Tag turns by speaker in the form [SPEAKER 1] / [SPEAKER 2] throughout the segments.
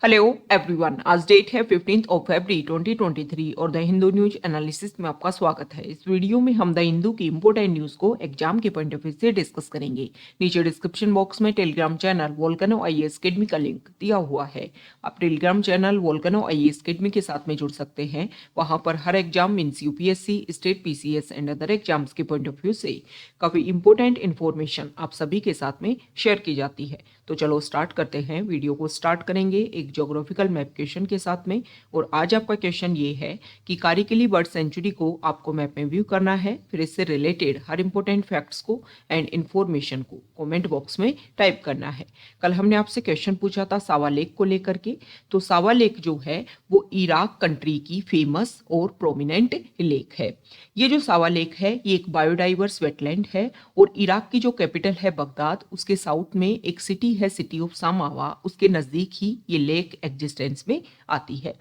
[SPEAKER 1] Hello everyone, आज date है 15 फरवरी 2023 और द हिंदू न्यूज एनालिसिस में आपका स्वागत है। इस वीडियो में हम द हिंदू की इंपोर्टेंट न्यूज को एग्जाम के पॉइंट ऑफ व्यू से डिस्कस करेंगे। नीचे डिस्क्रिप्शन बॉक्स में Telegram channel Volcano IAS Academy का लिंक दिया हुआ है। आप Telegram channel Volcano IAS Academy के साथ में जुड़ सकते हैं। वहां पर हर exam means UPSC, state PCS and other exams के पॉइंट ऑफ व्यू से काफी इंपोर्टेंट इन्फॉर्मेशन आप सभी के साथ में शेयर की जाती है। तो चलो स्टार्ट करते हैं। वीडियो को स्टार्ट करेंगे एक ज्योग्राफिकल मैप क्वेश्चन के साथ में। और आज आपका क्वेश्चन ये है कि कारिकली बर्ड सेंचुरी को आपको मैप में व्यू करना है, फिर इससे रिलेटेड हर इंपॉर्टेंट फैक्ट्स को एंड इन्फॉर्मेशन को कमेंट बॉक्स में टाइप करना है। कल हमने आपसे क्वेश्चन पूछा था सावा लेक को लेकर के। तो सावा लेक जो है वो इराक कंट्री की फेमस और प्रोमिनेंट लेक है। ये जो सावा लेक है ये एक बायोडाइवर्स वेटलैंड है और इराक की जो कैपिटल है बगदाद, उसके साउथ में एक सिटी है, सिटी ऑफ सामावा, उसके नज़दीक ही ये लेक एग्जिस्टेंस में आती है।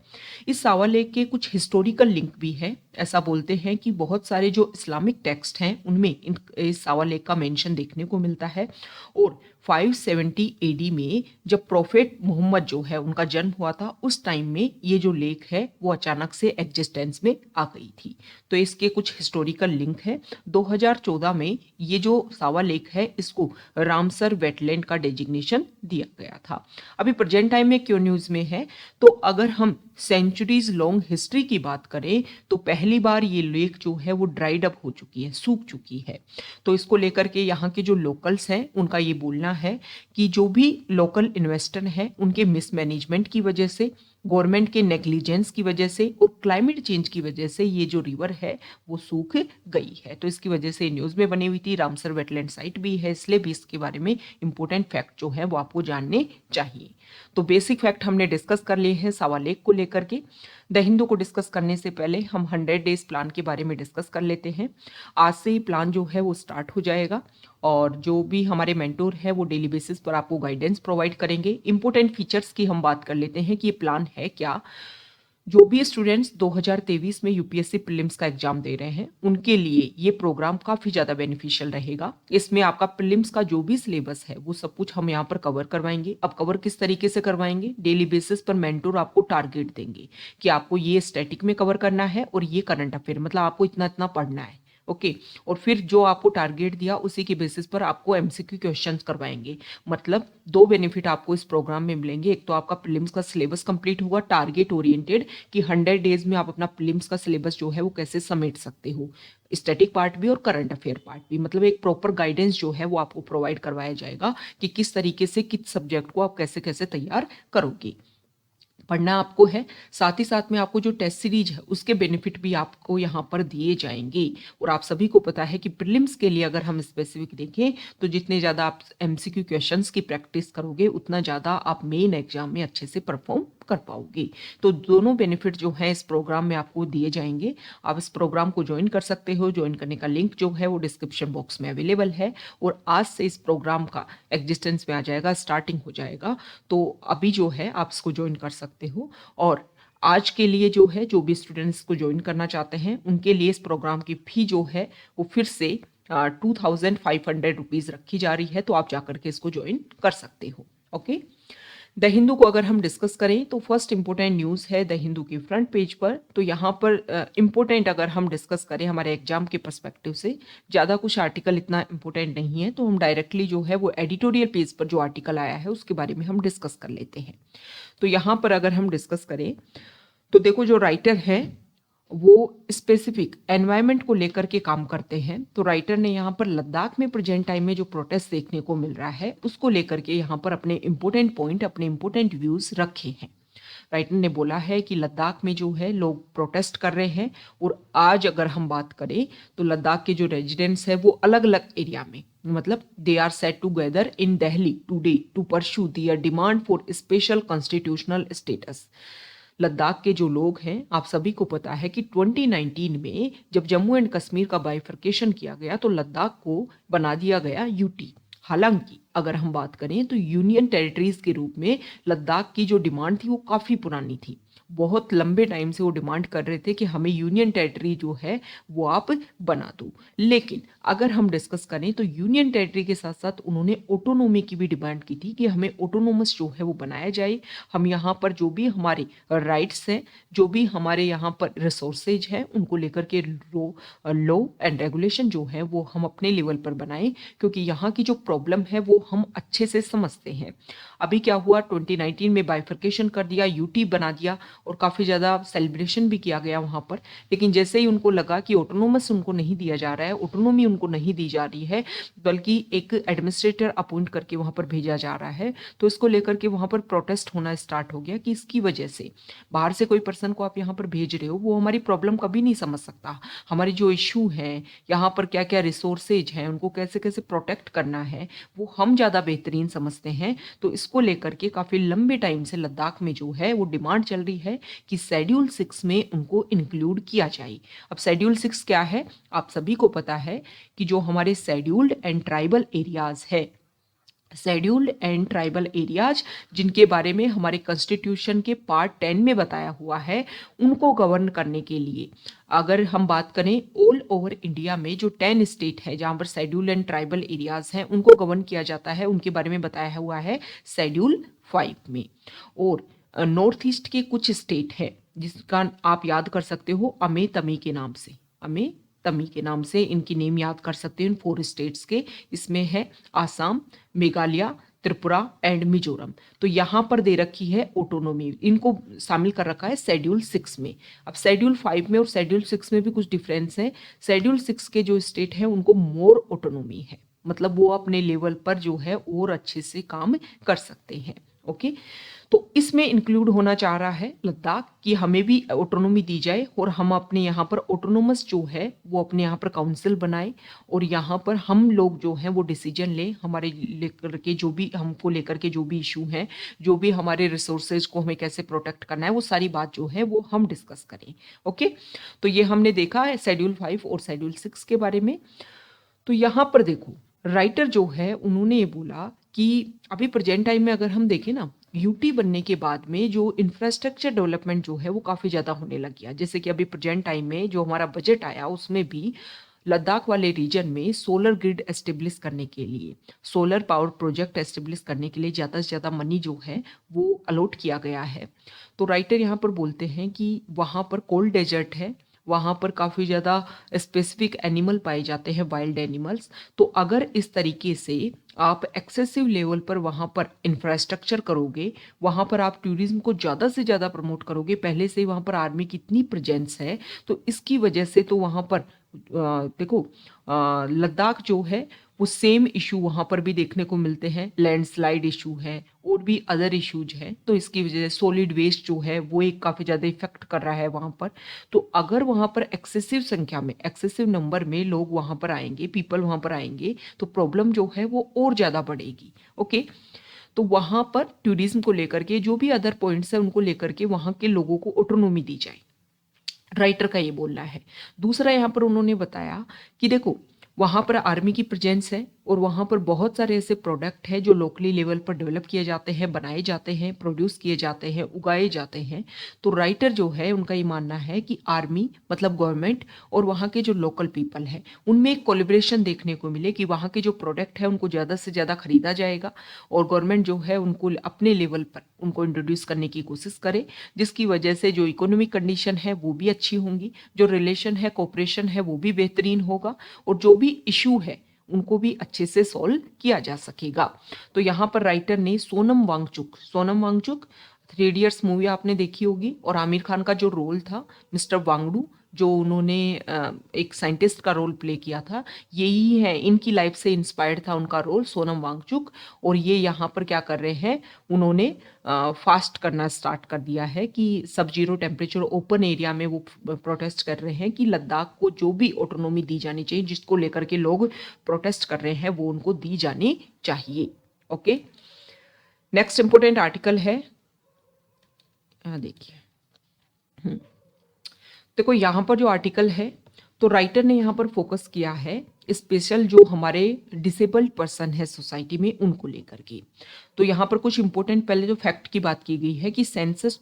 [SPEAKER 1] इस सावा लेक के कुछ हिस्टोरिकल लिंक भी है। ऐसा बोलते हैं कि बहुत सारे जो इस्लामिक टेक्स्ट हैं उनमें इस सावा लेक का मेंशन देखने को मिलता है। और 570 एडी में जब प्रोफेट मोहम्मद जो है उनका जन्म हुआ था, उस टाइम में ये जो लेक है वो अचानक से एग्जिस्टेंस में आ गई थी। तो इसके कुछ हिस्टोरिकल लिंक है। 2014 में ये जो सावा लेक है इसको रामसर वेटलैंड का डेजिग्नेशन दिया गया था। अभी प्रेजेंट टाइम में क्यों न्यूज़ में है, तो अगर हम सेंचुरीज लॉन्ग हिस्ट्री की बात करें तो पहली बार ये लेक जो है वो ड्राइड अप हो चुकी है, सूख चुकी है। तो इसको लेकर के यहाँ के जो लोकल्स हैं उनका ये बोलना है कि जो भी लोकल इन्वेस्टर हैं उनके मिसमैनेजमेंट की वजह से, गवर्नमेंट के नेग्लिजेंस की वजह से और क्लाइमेट चेंज की वजह से ये जो रिवर है वो सूख गई है। तो इसकी वजह से न्यूज़ में बनी हुई थी। रामसर वेटलैंड साइट भी है, इसलिए भी इसके बारे में इंपॉर्टेंट फैक्ट जो है वो आपको जानने चाहिए। तो बेसिक फैक्ट हमने डिस्कस कर लिए हैं सावा लेक को लेकर के। द हिंदू को डिस्कस करने से पहले हम 100 डेज प्लान के बारे में डिस्कस कर लेते हैं। आज से ही प्लान जो है वो स्टार्ट हो जाएगा और जो भी हमारे मेंटोर है वो डेली बेसिस पर आपको गाइडेंस प्रोवाइड करेंगे। इंपॉर्टेंट फीचर्स की हम बात कर लेते हैं कि ये प्लान है क्या। जो भी स्टूडेंट्स 2023 में यूपीएससी प्रीलिम्स का एग्जाम दे रहे हैं उनके लिए ये प्रोग्राम काफ़ी ज़्यादा बेनिफिशियल रहेगा। इसमें आपका प्रीलिम्स का जो भी सिलेबस है वो सब कुछ हम यहाँ पर कवर करवाएंगे। अब कवर किस तरीके से करवाएंगे, डेली बेसिस पर मेंटोर आपको टारगेट देंगे कि आपको ये स्टैटिक में कवर करना है और ये करंट अफेयर, मतलब आपको इतना इतना पढ़ना है। ओके और फिर जो आपको टारगेट दिया उसी के बेसिस पर आपको एमसीक्यू क्वेश्चंस करवाएंगे। मतलब दो बेनिफिट आपको इस प्रोग्राम में मिलेंगे। एक तो आपका प्रीलिम्स का सिलेबस कंप्लीट हुआ टारगेट ओरिएंटेड कि 100 डेज में आप अपना प्रीलिम्स का सिलेबस जो है वो कैसे समेट सकते हो, स्टैटिक पार्ट भी और करंट अफेयर पार्ट भी। मतलब एक प्रॉपर गाइडेंस जो है वो आपको प्रोवाइड करवाया जाएगा कि किस तरीके से किस सब्जेक्ट को आप कैसे कैसे तैयार करोगे। पढ़ना आपको है, साथ ही साथ में आपको जो टेस्ट सीरीज है उसके बेनिफिट भी आपको यहाँ पर दिए जाएंगे। और आप सभी को पता है कि प्रीलिम्स के लिए अगर हम स्पेसिफिक देखें तो जितने ज़्यादा आप एमसीक्यू क्वेश्चंस की प्रैक्टिस करोगे उतना ज़्यादा आप मेन एग्जाम में अच्छे से परफॉर्म कर पाओगे। तो दोनों बेनिफिट जो है इस प्रोग्राम में आपको दिए जाएंगे। आप इस प्रोग्राम को ज्वाइन कर सकते हो। ज्वाइन करने का लिंक जो है वो डिस्क्रिप्शन बॉक्स में अवेलेबल है और आज से इस प्रोग्राम का एग्जिस्टेंस में आ जाएगा, स्टार्टिंग हो जाएगा। तो अभी जो है आप इसको ज्वाइन कर सकते हो। और आज के लिए जो है जो भी स्टूडेंट्स को ज्वाइन करना चाहते हैं उनके लिए इस प्रोग्राम की फी जो है वो फिर से 2500 रुपीज़ रखी जा रही है। तो आप जाकर के इसको ज्वाइन कर सकते हो। ओके, द हिंदू को अगर हम डिस्कस करें तो फर्स्ट इंपॉर्टेंट न्यूज़ है द हिंदू की फ्रंट पेज पर। तो यहाँ पर इंपॉर्टेंट अगर हम डिस्कस करें हमारे एग्जाम के पर्सपेक्टिव से, ज़्यादा कुछ आर्टिकल इतना इंपॉर्टेंट नहीं है, तो हम डायरेक्टली जो है वो एडिटोरियल पेज पर जो आर्टिकल आया है उसके बारे में हम डिस्कस कर लेते हैं। तो यहाँ पर अगर हम डिस्कस करें तो देखो जो राइटर है वो स्पेसिफिक एनवायरनमेंट को लेकर के काम करते हैं। तो राइटर ने यहाँ पर लद्दाख में प्रेजेंट टाइम में जो प्रोटेस्ट देखने को मिल रहा है उसको लेकर के यहाँ पर अपने इंपॉर्टेंट पॉइंट, अपने इंपॉर्टेंट व्यूज रखे हैं। राइटर ने बोला है कि लद्दाख में जो है लोग प्रोटेस्ट कर रहे हैं और आज अगर हम बात करें तो लद्दाख के जो रेजिडेंट्स हैं वो अलग अलग एरिया में, मतलब they are set together in Delhi today to pursue their demand for special constitutional status. Ladakh के जो लोग हैं, आप सभी को पता है कि 2019 में जब जम्मू एंड कश्मीर का बाइफर्केशन किया गया तो लद्दाख को बना दिया गया यूटी। हालांकि अगर हम बात करें तो यूनियन टेरिटरीज के रूप में लद्दाख की जो डिमांड थी वो काफ़ी पुरानी थी बहुत लंबे टाइम से वो डिमांड कर रहे थे कि हमें यूनियन टेरिटरी जो है वो आप बना दो। लेकिन अगर हम डिस्कस करें तो यूनियन टेरिटरी के साथ साथ उन्होंने ऑटोनोमी की भी डिमांड की थी कि हमें ऑटोनोमस जो है वो बनाया जाए। हम यहाँ पर जो भी हमारे राइट्स हैं, जो भी हमारे यहाँ पर रिसोर्सेज हैं, उनको लेकर के लॉ एंड रेगुलेशन जो है वो हम अपने लेवल पर बनाएं, क्योंकि यहाँ की जो प्रॉब्लम है वो हम अच्छे से समझते हैं। अभी क्या हुआ, 2019 में बाइफर्केशन कर दिया, यूटी बना दिया और काफ़ी ज़्यादा सेलिब्रेशन भी किया गया वहाँ पर। लेकिन जैसे ही उनको लगा कि ऑटोनोमस उनको नहीं दिया जा रहा है, ऑटोनोमी उनको नहीं दी जा रही है, बल्कि एक एडमिनिस्ट्रेटर अपॉइंट करके वहाँ पर भेजा जा रहा है, तो इसको लेकर के वहाँ पर प्रोटेस्ट होना स्टार्ट हो गया कि इसकी वजह से बाहर से कोई पर्सन को आप यहाँ पर भेज रहे हो, वो हमारी प्रॉब्लम कभी नहीं समझ सकता। हमारी जो इशू है, यहाँ पर क्या क्या रिसोर्सेज हैं, उनको कैसे कैसे प्रोटेक्ट करना है, वो हम ज़्यादा बेहतरीन समझते हैं। तो इसको लेकर के काफ़ी लंबे टाइम से लद्दाख में जो है वो डिमांड चल रही है कि शेड्यूल 6 में उनको इंक्लूड किया जाए। अब शेड्यूल 6 क्या है, आप सभी को पता है कि जो हमारे शेड्यूल्ड एंड ट्राइबल एरियाज है, शेड्यूल्ड एंड ट्राइबल एरियाज जिनके बारे में हमारे कॉन्स्टिट्यूशन के पार्ट 10 में बताया हुआ है, उनको गवर्न करने के लिए अगर हम बात करें ऑल ओवर इंडिया में जो 10 स्टेट है जहां पर शेड्यूल एंड ट्राइबल एरियाज हैं, उनको गवर्न किया जाता है, उनके बारे में बताया हुआ है शेड्यूल 5 में। और नॉर्थ ईस्ट के कुछ स्टेट है जिसका आप याद कर सकते हो अमे तमी के नाम से, अमे तमी के नाम से इनकी नेम याद कर सकते हैं इन 4 स्टेट्स के। इसमें है आसाम, मेघालय, त्रिपुरा एंड मिजोरम। तो यहाँ पर दे रखी है ऑटोनोमी, इनको शामिल कर रखा है शेड्यूल 6 में। अब शेड्यूल 5 में और शेड्यूल 6 में भी कुछ डिफरेंस है। शेड्यूल 6 के जो स्टेट हैं उनको मोर ऑटोनोमी है, मतलब वो अपने लेवल पर जो है और अच्छे से काम कर सकते हैं। ओके, तो इसमें इंक्लूड होना चाह रहा है लद्दाख कि हमें भी ऑटोनोमी दी जाए और हम अपने यहाँ पर ऑटोनोमस जो है वो अपने यहाँ पर काउंसिल बनाए और यहाँ पर हम लोग जो हैं वो डिसीजन लें, हमारे लेकर के जो भी हमको लेकर के जो भी इशू हैं, जो भी हमारे रिसोर्सेज को हमें कैसे प्रोटेक्ट करना है, वो सारी बात जो है वो हम डिस्कस करें। ओके, तो ये हमने देखा है शेड्यूल 5 और शेड्यूल 6 के बारे में। तो यहाँ पर देखो, राइटर जो है उन्होंने ये बोला कि अभी प्रेजेंट टाइम में अगर हम देखें ना, यूटी बनने के बाद में जो इंफ्रास्ट्रक्चर डेवलपमेंट जो है वो काफ़ी ज़्यादा होने लग गया। जैसे कि अभी प्रेजेंट टाइम में जो हमारा बजट आया उसमें भी लद्दाख वाले रीजन में सोलर ग्रिड एस्टेब्लिश करने के लिए, सोलर पावर प्रोजेक्ट एस्टेब्लिश करने के लिए ज़्यादा से ज़्यादा मनी जो है वो अलॉट किया गया है। तो राइटर यहाँ पर बोलते हैं कि वहाँ पर कोल्ड डेजर्ट है, वहाँ पर काफ़ी ज़्यादा स्पेसिफिक एनिमल पाए जाते हैं, वाइल्ड एनिमल्स। तो अगर इस तरीके से आप एक्सेसिव लेवल पर वहाँ पर इंफ्रास्ट्रक्चर करोगे, वहाँ पर आप टूरिज्म को ज़्यादा से ज़्यादा प्रमोट करोगे, पहले से वहाँ पर आर्मी की इतनी प्रेजेंस है, तो इसकी वजह से तो वहाँ पर देखो लद्दाख जो है वो सेम इशू वहाँ पर भी देखने को मिलते हैं, लैंडस्लाइड इशू है और भी अदर इश्यूज हैं। तो इसकी वजह से सॉलिड वेस्ट जो है वो एक काफ़ी ज़्यादा इफेक्ट कर रहा है वहाँ पर। तो अगर वहाँ पर एक्सेसिव संख्या में, एक्सेसिव नंबर में लोग वहाँ पर आएंगे, पीपल वहाँ पर आएंगे, तो प्रॉब्लम जो है वो और ज़्यादा बढ़ेगी। ओके, तो वहाँ पर टूरिज्म को लेकर के जो भी अदर पॉइंट्स है उनको लेकर के वहाँ के लोगों को ऑटोनोमी दी जाए, राइटर का ये बोलना है। दूसरा यहाँ पर उन्होंने बताया कि देखो वहाँ पर आर्मी की प्रेजेंस है और वहाँ पर बहुत सारे ऐसे प्रोडक्ट हैं जो लोकली लेवल पर डेवलप किए जाते हैं, बनाए जाते हैं, प्रोड्यूस किए जाते हैं, उगाए जाते हैं। तो राइटर जो है उनका ये मानना है कि आर्मी मतलब गवर्नमेंट और वहाँ के जो लोकल पीपल है उनमें एक कोलिब्रेशन देखने को मिले कि वहाँ के जो प्रोडक्ट है उनको ज़्यादा से ज़्यादा खरीदा जाएगा और गवर्नमेंट जो है उनको अपने लेवल पर उनको इंट्रोड्यूस करने की कोशिश करे, जिसकी वजह से जो इकोनॉमिक कंडीशन है वो भी अच्छी होंगी, जो रिलेशन है, कोऑपरेशन है वो भी बेहतरीन होगा और जो भी इशू है उनको भी अच्छे से सॉल्व किया जा सकेगा। तो यहाँ पर राइटर ने सोनम वांगचुक 3 इडियट्स मूवी आपने देखी होगी और आमिर खान का जो रोल था मिस्टर वांगडू, जो उन्होंने एक साइंटिस्ट का रोल प्ले किया था, यही है, इनकी लाइफ से इंस्पायर्ड था उनका रोल, सोनम वांगचुक। और ये यहाँ पर क्या कर रहे हैं, उन्होंने फास्ट करना स्टार्ट कर दिया है कि सब जीरो टेम्परेचर ओपन एरिया में वो प्रोटेस्ट कर रहे हैं कि लद्दाख को जो भी ऑटोनोमी दी जानी चाहिए, जिसको लेकर के लोग प्रोटेस्ट कर रहे हैं वो उनको दी जानी चाहिए। ओके, नेक्स्ट इंपोर्टेंट आर्टिकल है, देखिए देखो यहाँ पर जो आर्टिकल है तो राइटर ने यहाँ पर फोकस किया है स्पेशल जो हमारे डिसेबल्ड पर्सन है सोसाइटी में उनको लेकर के। तो यहाँ पर कुछ इंपॉर्टेंट पहले जो फैक्ट की बात की गई है कि सेंसस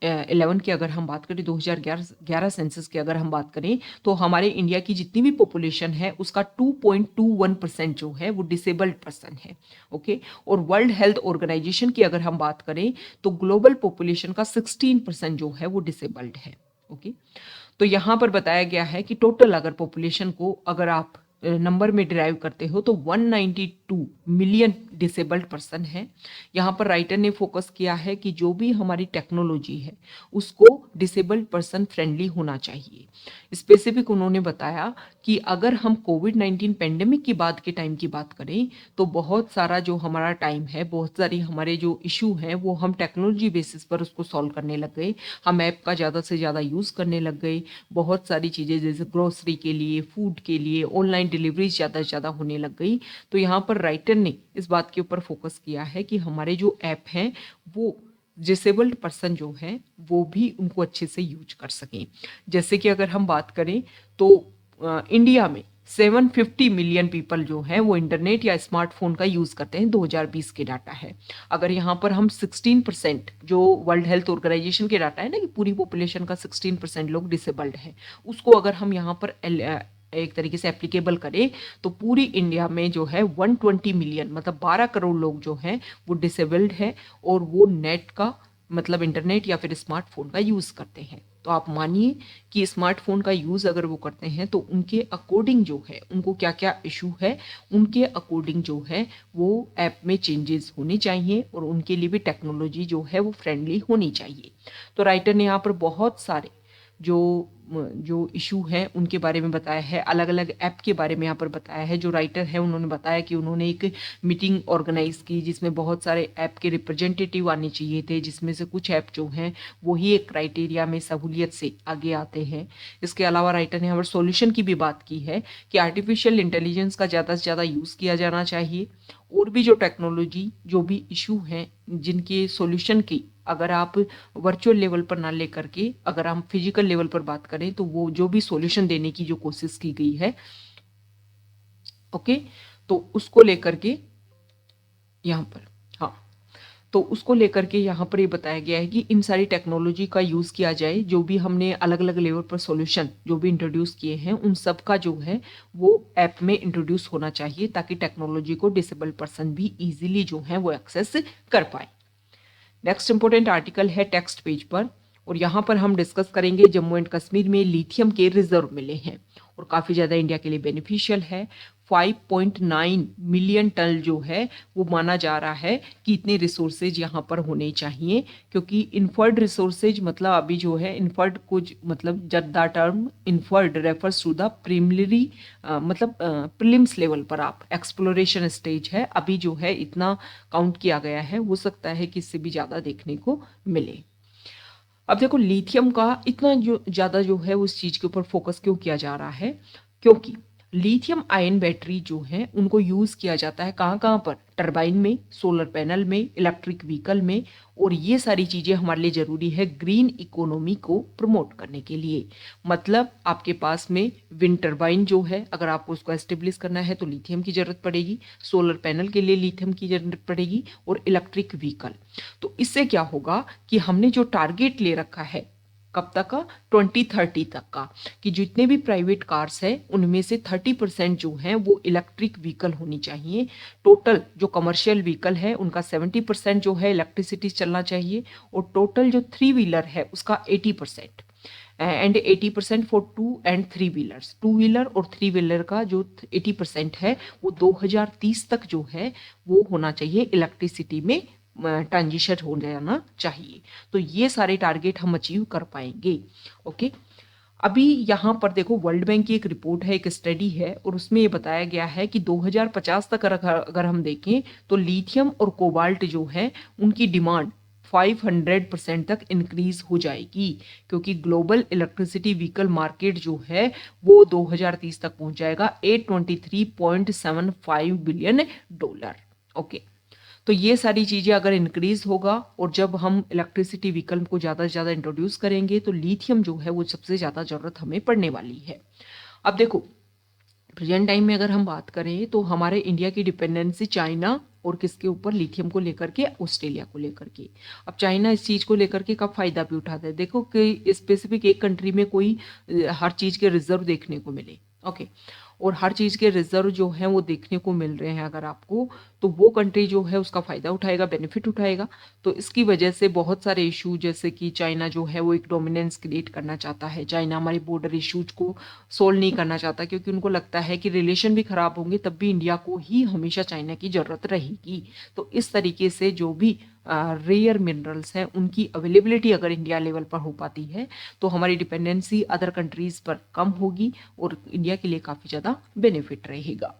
[SPEAKER 1] 2011 की अगर हम बात करें, 2011 सेंसस की अगर हम बात करें, तो हमारे इंडिया की जितनी भी पॉपुलेशन है उसका 2.21% जो है वो डिसेबल्ड पर्सन है। ओके, और वर्ल्ड हेल्थ ऑर्गेनाइजेशन की अगर हम बात करें तो ग्लोबल पॉपुलेशन का 16% जो है वो डिसेबल्ड है। ओके, तो यहाँ पर बताया गया है कि टोटल अगर पॉपुलेशन को अगर आप नंबर में डिराइव करते हो तो 192 मिलियन डिसेबल्ड पर्सन है। यहाँ पर राइटर ने फोकस किया है कि जो भी हमारी टेक्नोलॉजी है उसको डिसेबल्ड पर्सन फ्रेंडली होना चाहिए। स्पेसिफिक उन्होंने बताया कि अगर हम कोविड-19 पेंडेमिक की बाद के टाइम की बात करें तो बहुत सारा जो हमारा टाइम है, बहुत सारी हमारे जो इशू हैं वो हम टेक्नोलॉजी बेसिस पर उसको सॉल्व करने लग गए। हम ऐप का ज़्यादा से ज़्यादा यूज़ करने लग गए। बहुत सारी चीज़ें जैसे ग्रोसरी के लिए, फूड के लिए, ऑनलाइन डिलीवरीज ज़्यादा से ज़्यादा होने लग गई। तो यहाँ पर राइटर ने इस बात के ऊपर फोकस किया है कि हमारे जो ऐप हैं वो डिसेबल्ड पर्सन जो है वो भी उनको अच्छे से यूज कर सकें। जैसे कि अगर हम बात करें तो इंडिया में 750 मिलियन पीपल जो हैं वो इंटरनेट या स्मार्टफोन का यूज़ करते हैं, 2020 के डाटा है। अगर यहाँ पर हम 16% जो वर्ल्ड हेल्थ ऑर्गेनाइजेशन के डाटा है ना कि पूरी पॉपुलेशन का 16% लोग डिसेबल्ड हैं, उसको अगर हम यहाँ पर एक तरीके से एप्लीकेबल करें तो पूरी इंडिया में जो है 120 मिलियन मतलब 12 करोड़ लोग जो हैं वो डिसेबल्ड है और वो नेट का मतलब इंटरनेट या फिर स्मार्टफोन का यूज़ करते हैं। तो आप मानिए कि स्मार्टफोन का यूज़ अगर वो करते हैं तो उनके अकॉर्डिंग जो है उनको क्या क्या इशू है, उनके अकॉर्डिंग जो है वो ऐप में चेंजेस होने चाहिए और उनके लिए भी टेक्नोलॉजी जो है वो फ्रेंडली होनी चाहिए। तो राइटर ने यहाँ पर बहुत सारे जो जो इशू हैं उनके बारे में बताया है, अलग अलग ऐप के बारे में यहाँ पर बताया है। जो राइटर है उन्होंने बताया कि उन्होंने एक मीटिंग ऑर्गेनाइज की जिसमें बहुत सारे ऐप के रिप्रेजेंटेटिव आने चाहिए थे, जिसमें से कुछ ऐप जो हैं वही एक क्राइटेरिया में सहूलियत से आगे आते हैं। इसके अलावा राइटर ने यहाँ पर सॉल्यूशन की भी बात की है कि आर्टिफिशियल इंटेलिजेंस का ज़्यादा से ज़्यादा यूज़ किया जाना चाहिए और भी जो टेक्नोलॉजी जो भी इशू हैं जिनके सॉल्यूशन की अगर आप वर्चुअल लेवल पर ना लेकर के अगर हम फिजिकल लेवल पर बात करें तो वो जो भी सॉल्यूशन देने की जो कोशिश की गई है, ओके, तो उसको लेकर के यहाँ पर, हाँ, तो उसको लेकर के यहाँ पर ये बताया गया है कि इन सारी टेक्नोलॉजी का यूज़ किया जाए। जो भी हमने अलग अलग लेवल पर सॉल्यूशन जो भी इंट्रोड्यूस किए हैं उन सब का जो है वो ऐप में इंट्रोड्यूस होना चाहिए ताकि टेक्नोलॉजी को डिसेबल्ड पर्सन भी इजीली जो है वो एक्सेस कर पाए। नेक्स्ट इंपॉर्टेंट आर्टिकल है टेक्स्ट पेज पर और यहाँ पर हम डिस्कस करेंगे जम्मू एंड कश्मीर में लिथियम के रिजर्व मिले हैं और काफ़ी ज़्यादा इंडिया के लिए बेनिफिशियल है। 5.9 मिलियन टन जो है वो माना जा रहा है कि इतने रिसोर्सेज यहाँ पर होने चाहिए, क्योंकि इन्फर्ड रिसोर्सेज मतलब अभी जो है इन्फर्ड कुछ मतलब जब the term inferred refers to the preliminary मतलब प्रीलिम्स लेवल पर आप एक्सप्लोरेशन स्टेज है, अभी जो है इतना काउंट किया गया है, हो सकता है कि इससे भी ज़्यादा देखने को मिले। अब देखो लिथियम का इतना जो ज़्यादा जो है उस चीज़ के ऊपर फोकस क्यों किया जा रहा है, क्योंकि लिथियम आयन बैटरी जो है उनको यूज़ किया जाता है कहाँ कहाँ पर, टरबाइन में, सोलर पैनल में, इलेक्ट्रिक व्हीकल में, और ये सारी चीज़ें हमारे लिए ज़रूरी है ग्रीन इकोनॉमी को प्रमोट करने के लिए। मतलब आपके पास में विंड टरबाइन जो है अगर आपको उसको एस्टेब्लिश करना है तो लिथियम की ज़रूरत पड़ेगी, सोलर पैनल के लिए लिथियम की ज़रूरत पड़ेगी और इलेक्ट्रिक व्हीकल। तो इससे क्या होगा कि हमने जो टारगेट ले रखा है कब तक का, 2030 तक का, कि जितने भी प्राइवेट कार्स हैं उनमें से 30% जो हैं वो इलेक्ट्रिक व्हीकल होनी चाहिए। टोटल जो कमर्शियल व्हीकल है उनका 70% जो है इलेक्ट्रिसिटी चलना चाहिए और टोटल जो 3 व्हीलर है उसका 80% and 80% for 2 and 3 wheelers, 2 wheeler और 3 व्हीलर का जो 80% है वो 2030 तक जो है वो होना चाहिए इलेक्ट्रिसिटी में ट्रांजिशन हो जाना चाहिए। तो ये सारे टारगेट हम अचीव कर पाएंगे। ओके, अभी यहाँ पर देखो वर्ल्ड बैंक की एक रिपोर्ट है, एक स्टडी है और उसमें ये बताया गया है कि 2050 तक अगर हम देखें तो लिथियम और कोबाल्ट जो है उनकी डिमांड 500% तक इंक्रीज हो जाएगी, क्योंकि ग्लोबल इलेक्ट्रिसिटी व्हीकल मार्केट जो है वो 2030 तक पहुंच जाएगा $823.75 बिलियन। ओके, तो ये सारी चीज़ें अगर इंक्रीज होगा और जब हम इलेक्ट्रिसिटी व्हीकल को ज़्यादा से ज़्यादा इंट्रोड्यूस करेंगे तो लिथियम जो है वो सबसे ज़्यादा ज़रूरत हमें पड़ने वाली है। अब देखो प्रेजेंट टाइम में अगर हम बात करें तो हमारे इंडिया की डिपेंडेंसी चाइना और किसके ऊपर, लिथियम को लेकर के, ऑस्ट्रेलिया को लेकर के। अब चाइना इस चीज़ को लेकर के कब फायदा भी उठाता है, देखो कि स्पेसिफिक एक कंट्री में कोई हर चीज़ के रिजर्व देखने को मिले, ओके, और हर चीज़ के रिजर्व जो हैं वो देखने को मिल रहे हैं अगर आपको, तो वो कंट्री जो है उसका फ़ायदा उठाएगा, बेनिफिट उठाएगा। तो इसकी वजह से बहुत सारे इशू, जैसे कि चाइना जो है वो एक डोमिनेंस क्रिएट करना चाहता है, चाइना हमारे बॉर्डर इश्यूज को सोल्व नहीं करना चाहता, क्योंकि उनको लगता है कि रिलेशन भी ख़राब होंगे तब भी इंडिया को ही हमेशा चाइना की ज़रूरत रहेगी। तो इस तरीके से जो भी रेयर मिनरल्स हैं उनकी अवेलेबिलिटी अगर इंडिया लेवल पर हो पाती है तो हमारी डिपेंडेंसी अदर कंट्रीज़ पर कम होगी और इंडिया के लिए काफ़ी ज़्यादा बेनिफिट रहेगा।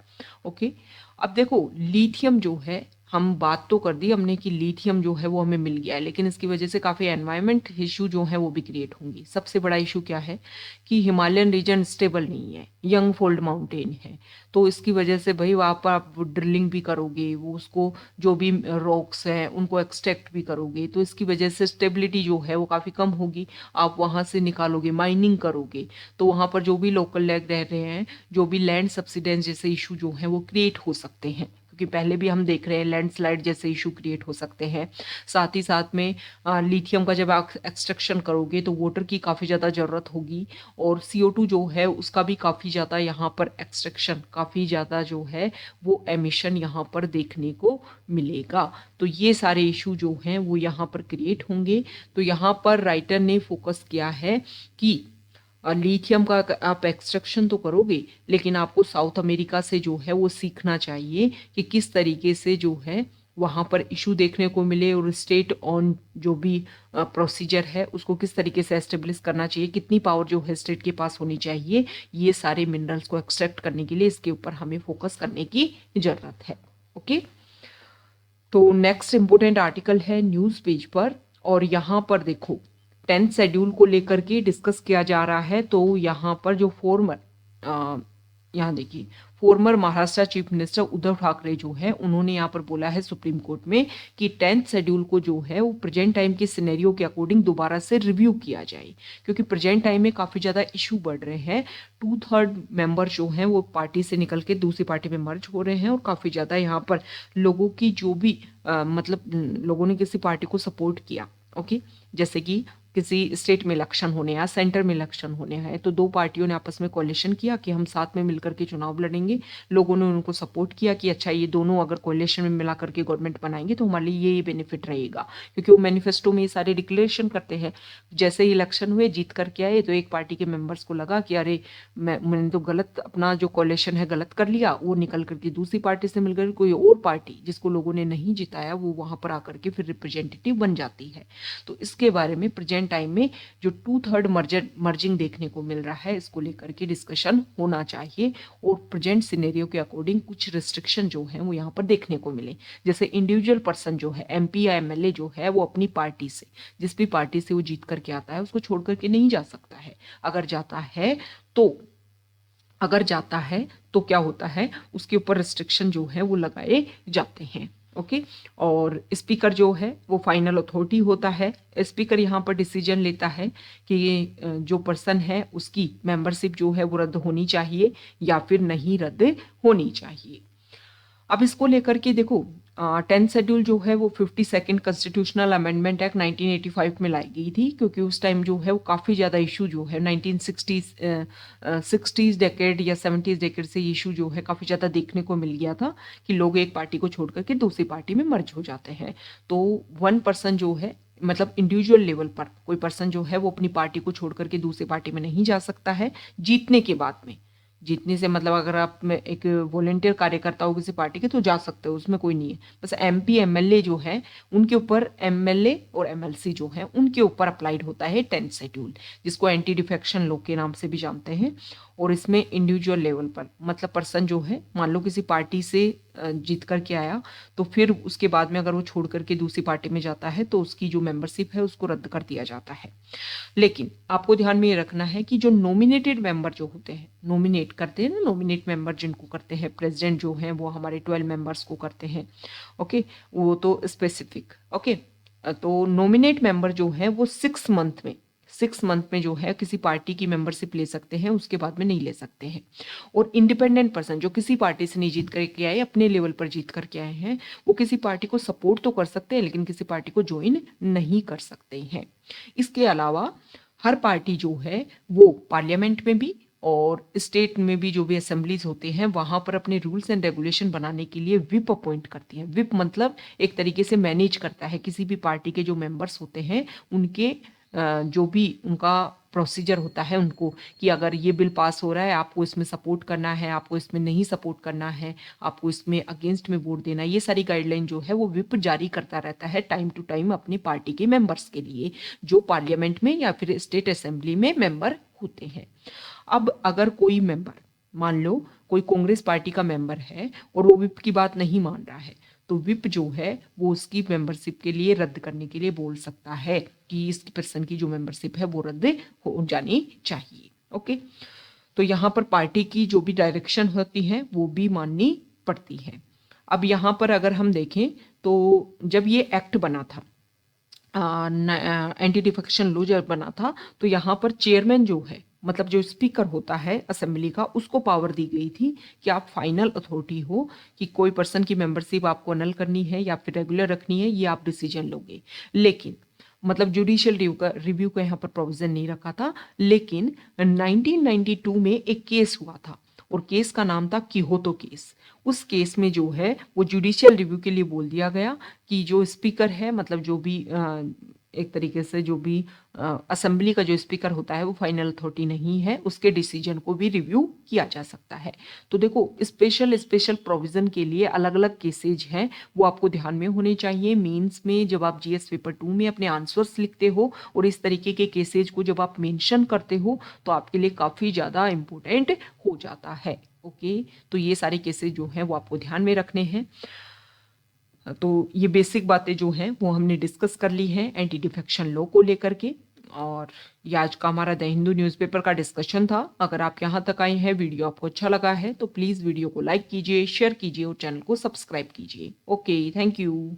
[SPEAKER 1] ओके, अब देखो लिथियम जो है, हम बात तो कर दी हमने कि लिथियम जो है वो हमें मिल गया है, लेकिन इसकी वजह से काफ़ी एनवायरनमेंट इशू जो है वो भी क्रिएट होंगी। सबसे बड़ा इशू क्या है कि हिमालयन रीजन स्टेबल नहीं है, यंग फोल्ड माउंटेन है, तो इसकी वजह से भाई वहाँ पर आप ड्रिलिंग भी करोगे, वो उसको जो भी रॉक्स हैं उनको एक्सट्रैक्ट भी करोगे, तो इसकी वजह से स्टेबिलिटी जो है वो काफ़ी कम होगी। आप वहाँ से निकालोगे, माइनिंग करोगे, तो वहाँ पर जो भी लोकल लैग रह रहे हैं, जो भी लैंड सब्सिडेंस जैसे इशू जो हैं वो क्रिएट हो सकते हैं, क्योंकि पहले भी हम देख रहे हैं लैंडस्लाइड जैसे इशू क्रिएट हो सकते हैं। साथ ही साथ में लिथियम का जब आप एक्सट्रैक्शन करोगे तो वाटर की काफ़ी ज़्यादा ज़रूरत होगी, और CO2 जो है उसका भी काफ़ी ज़्यादा यहाँ पर एक्सट्रैक्शन, काफ़ी ज़्यादा जो है वो एमिशन यहाँ पर देखने को मिलेगा। तो ये सारे इशू जो हैं वो यहाँ पर क्रिएट होंगे। तो यहाँ पर राइटर ने फोकस किया है कि लिथियम का आप एक्सट्रैक्शन तो करोगे, लेकिन आपको साउथ अमेरिका से जो है वो सीखना चाहिए कि किस तरीके से जो है वहाँ पर इशू देखने को मिले, और स्टेट ऑन जो भी प्रोसीजर है उसको किस तरीके से एस्टेब्लिश करना चाहिए, कितनी पावर जो है स्टेट के पास होनी चाहिए, ये सारे मिनरल्स को एक्सट्रैक्ट करने के लिए इसके ऊपर हमें फोकस करने की ज़रूरत है। ओके, तो नेक्स्ट इम्पोर्टेंट आर्टिकल है न्यूज़ पेज पर, और यहाँ पर देखो 10th शेड्यूल को लेकर के डिस्कस किया जा रहा है। तो यहाँ पर जो यहाँ देखिए farmer Maharashtra chief minister Uddhav Thackeray जो है उन्होंने यहाँ पर बोला है सुप्रीम कोर्ट में कि 10th शेड्यूल को जो है वो प्रेजेंट टाइम के सिनेरियो के अकॉर्डिंग दोबारा से रिव्यू किया जाए, क्योंकि प्रेजेंट टाइम में काफ़ी ज़्यादा इशू बढ़ रहे हैं। 2/3 मेंबर जो हैं वो पार्टी से निकल के दूसरी पार्टी में मर्ज हो रहे हैं, और काफ़ी ज़्यादा यहाँ पर लोगों की जो भी मतलब लोगों ने किसी पार्टी को सपोर्ट किया, ओके, जैसे कि किसी स्टेट में इलेक्शन होने या सेंटर में इलेक्शन होने हैं, तो दो पार्टियों ने आपस में कोalition किया कि हम साथ में मिलकर के चुनाव लड़ेंगे। लोगों ने उनको सपोर्ट किया कि अच्छा ये दोनों अगर कोalition में मिला करके गवर्नमेंट बनाएंगे तो हमारे लिए ये बेनिफिट रहेगा, क्योंकि वो मैनिफेस्टो में ये सारे डिक्लेरेशन करते हैं। जैसे ही इलेक्शन हुए, जीत करके आए, तो एक पार्टी के मेंबर्स को लगा कि अरे मैंने तो गलत अपना जो कोalition है गलत कर लिया, वो निकल करके दूसरी पार्टी से मिलकर कोई और पार्टी जिसको लोगों ने नहीं जिताया वो वहां पर आकर के फिर रिप्रेजेंटेटिव बन जाती है। तो इसके बारे में प्रेजेंट टाइम में जो 2/3 मर्जिंग देखने को मिल रहा है, इसको लेकर के डिस्कशन होना चाहिए, और प्रेजेंट सिनेरियो के अकॉर्डिंग कुछ रिस्ट्रिक्शन जो है वो यहाँ पर देखने को मिले। जैसे इंडिविजुअल पर्सन जो है, MP या MLA जो है, वो अपनी पार्टी से, जिस भी पार्टी से वो जीत करके आता है उसको छोड़ करके नहीं जा सकता है। अगर जाता है तो क्या होता है, उसके ऊपर रिस्ट्रिक्शन जो है वो लगाए जाते हैं। ओके, और स्पीकर जो है वो फाइनल अथॉरिटी होता है। स्पीकर यहाँ पर डिसीजन लेता है कि ये जो पर्सन है उसकी मेंबरशिप जो है वो रद्द होनी चाहिए या फिर नहीं रद्द होनी चाहिए। अब इसको लेकर के देखो 10th शेड्यूल जो है वो 52nd कॉन्स्टिट्यूशनल अमेंडमेंट एक्ट 1985 में लाई गई थी, क्योंकि उस टाइम जो है वो काफ़ी ज़्यादा इशू जो है 1960s डेकेड या 70s डेकेड से इशू जो है काफ़ी ज़्यादा देखने को मिल गया था कि लोग एक पार्टी को छोड़ करके दूसरी पार्टी में मर्ज हो जाते हैं। तो वन पर्सन जो है, मतलब इंडिविजुअल लेवल पर कोई पर्सन जो है वो अपनी पार्टी को छोड़ करके दूसरी पार्टी में नहीं जा सकता है जीतने के बाद में। जीतने से मतलब अगर आप में एक वॉलेंटियर कार्यकर्ता हो किसी पार्टी के तो जा सकते हो, उसमें कोई नहीं है। बस MP MLA जो है उनके ऊपर, MLA और MLC जो है उनके ऊपर अप्लाइड होता है 10th शेड्यूल, जिसको एंटी डिफेक्शन लॉ के नाम से भी जानते हैं। और इसमें इंडिविजुअल लेवल पर, मतलब पर्सन जो है मान लो किसी पार्टी से जीत करके आया, तो फिर उसके बाद में अगर वो छोड़ करके दूसरी पार्टी में जाता है तो उसकी जो मेंबरशिप है उसको रद्द कर दिया जाता है। लेकिन आपको ध्यान में ये रखना है कि जो नॉमिनेटेड मेंबर जो होते हैं, नॉमिनेट करते हैं ना, नॉमिनेट मेंबर जिनको करते हैं प्रेसिडेंट जो हैं वो हमारे 12 मेंबर्स को करते हैं। ओके, वो तो स्पेसिफिक। ओके, तो नॉमिनेट मेंबर जो है वो 6 मंथ में जो है किसी पार्टी की मेंबरशिप ले सकते हैं, उसके बाद में नहीं ले सकते हैं। और इंडिपेंडेंट पर्सन जो किसी पार्टी से नहीं जीत करके आए, अपने लेवल पर जीत करके आए हैं, वो किसी पार्टी को सपोर्ट तो कर सकते हैं लेकिन किसी पार्टी को ज्वाइन नहीं कर सकते हैं। इसके अलावा हर पार्टी जो है वो पार्लियामेंट में भी और स्टेट में भी जो भी असेंबलीज होते हैं वहां पर अपने रूल्स एंड रेगुलेशन बनाने के लिए विप अपॉइंट करती है। विप मतलब एक तरीके से मैनेज करता है किसी भी पार्टी के जो मेंबर्स होते हैं उनके जो भी उनका प्रोसीजर होता है उनको, कि अगर ये बिल पास हो रहा है आपको इसमें सपोर्ट करना है, आपको इसमें नहीं सपोर्ट करना है, आपको इसमें अगेंस्ट में वोट देना है। ये सारी गाइडलाइन जो है वो विप जारी करता रहता है टाइम टू टाइम अपनी पार्टी के मेंबर्स के लिए, जो पार्लियामेंट में या फिर स्टेट असेंबली में मेंबर होते हैं। अब अगर कोई मेंबर, मान लो कोई कांग्रेस पार्टी का मेंबर है और वो विप की बात नहीं मान रहा है, तो विप जो है वो उसकी मेंबरशिप के लिए रद्द करने के लिए बोल सकता है कि इस पर्सन की जो मेंबरशिप है वो रद्द हो जानी चाहिए। ओके, तो यहाँ पर पार्टी की जो भी डायरेक्शन होती है वो भी माननी पड़ती है। अब यहाँ पर अगर हम देखें तो जब ये एक्ट बना था, एंटी डिफेक्शन लॉ जब बना था, तो यहाँ पर चेयरमैन जो है, मतलब जो स्पीकर होता है असेंबली का, उसको पावर दी गई थी कि आप फाइनल अथॉरिटी हो कि कोई पर्सन की मेंबरशिप आपको अनल करनी है या फिर रेगुलर रखनी है, ये आप डिसीजन लोगे। लेकिन मतलब जुडिशियल रिव्यू का यहाँ पर प्रोविजन नहीं रखा था। लेकिन 1992 में एक केस हुआ था और केस का नाम था किहोतो केस। उस केस में जो है वो जुडिशियल रिव्यू के लिए बोल दिया गया कि जो स्पीकर है, मतलब जो भी एक तरीके से जो भी असेंबली का जो स्पीकर होता है वो फाइनल अथॉरिटी नहीं है, उसके डिसीजन को भी रिव्यू किया जा सकता है। तो देखो स्पेशल प्रोविजन के लिए अलग अलग केसेज हैं, वो आपको ध्यान में होने चाहिए। मेंस में जब आप जीएस पेपर 2 में अपने आंसर्स लिखते हो और इस तरीके के केसेज को जब आप मेंशन करते हो तो आपके लिए काफ़ी ज़्यादा इम्पोर्टेंट हो जाता है। ओके, तो ये सारे केसेज जो हैं वो आपको ध्यान में रखने हैं। तो ये बेसिक बातें जो हैं वो हमने डिस्कस कर ली हैं एंटी डिफेक्शन लॉ को लेकर के। और ये आज का हमारा द हिंदू न्यूज़पेपर का डिस्कशन था। अगर आप यहाँ तक आए हैं, वीडियो आपको अच्छा लगा है तो प्लीज़ वीडियो को लाइक कीजिए, शेयर कीजिए और चैनल को सब्सक्राइब कीजिए। Okay, thank you.